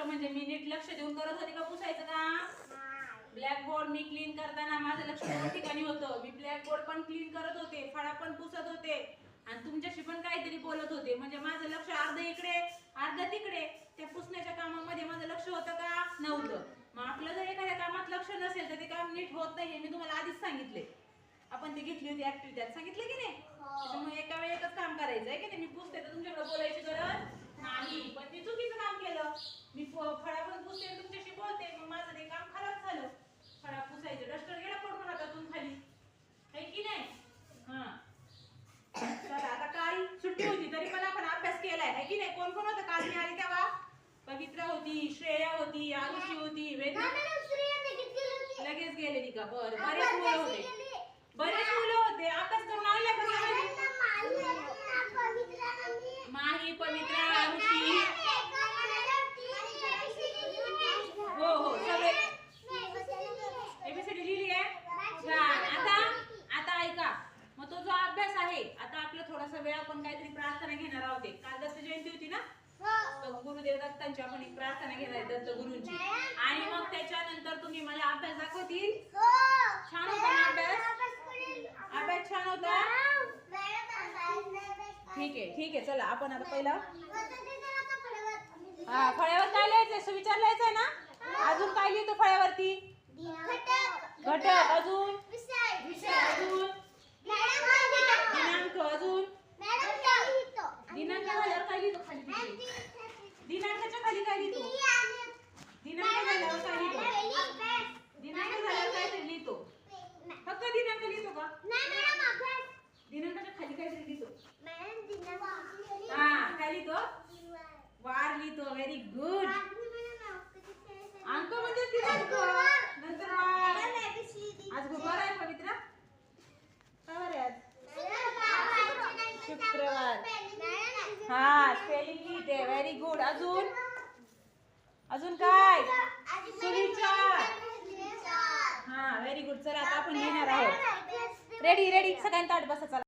म्हणजे मी नीट लक्ष देऊन करत होते का पुसायचं का? ब्लॅक बोर्ड मी क्लीन करताना माझं लक्ष दोन ठिकाणी होतं. मी ब्लॅक बोर्ड पण क्लीन करत होते, फळा पण पुसत होते आणि तुमच्याशी पण काहीतरी बोलत होते. म्हणजे माझं लक्ष अर्ध इकडे अर्ध तिकडे. त्या पुसण्याच्या कामामध्ये माझं लक्ष होतं का? नव्हतं. मग आपलं जर एखाद्या कामात लक्ष नसेल तर ते काम नीट होत नाही हे मी तुम्हाला आधीच सांगितले. आपण ती घेतली होती ऍक्टिव्हिटी, त्यात सांगितलं की नाही? त्याच्यामुळे एका वेळी एकच काम करायचं आहे की नाही. मी पुसते तर तुमच्याकडे बोलायची गरज नाही, पण मी चुकीचं काम केलं. मी फळा पण पुसते तुमच्याशी बोलते, मग माझं ते काम खराब झालं. फळा पुसायचं डस्टर गेला पडून हातातून खाली, आहे की नाही? हा चला, आता काल सुट्टी होती तरी पण आपण अभ्यास केलाय, आहे की नाही? कोण कोण होतं काल मी आली तेव्हा? पवित्रा होती, श्रेया होती, आरुषी होती, लगेच गेलेली का? बरं, बरेच मुलं होते, बरेच मुलं होते. अभ्यास करून आल्या का सगळे? माही, पवित्रा, आरुषी, हो हो सगळे एबीसीडी लिहिली आहे. आता ऐका, मग तो जो अभ्यास आहे आता आपला थोडासा वेळ आपण काहीतरी प्रार्थना घेणार आहोत. काल दत्त जयंती होती ना, गुरुदेव दत्तांची आपण एक प्रार्थना घेणार आहे दत्त गुरूंची, आणि मग त्याच्यानंतर तुम्ही मला अभ्यास दाखवतील. छान होता ना अभ्यास? अभ्यास छान होता? ठीक आहे चला आपण आता पहिला फळ्यावर काय लिहायचंय? सुविचार लिहायचंय ना? अजून काय लिहितो फळ्यावरती? घटक, अजून अजून दिनांक, अजून दिनांक झाल्यावर काय लिहितो खाली? दिनांकाच्या खाली काय लिहितो? दिनांक झाल्यावर काय लिहितो? दिनांक झाल्यावर काय लिहितो? फक्त दिनांक लिहितो का? दिनांकाच्या खाली काय लिहितो? काय लिहितो? वार लिहितो. Very good. अंक म्हणजे दिनांक, नंतर वार. आज गुरुवार आहे पवित्रा? काय वार आहे आज? शुक्रवार. स्पेलिंग लिहिते. Very good. अजून काय? सुविचार. Very good. चला आता आपण लिहिणार आहोत. रेडी सगळ्यांनी ताट बसा. चला.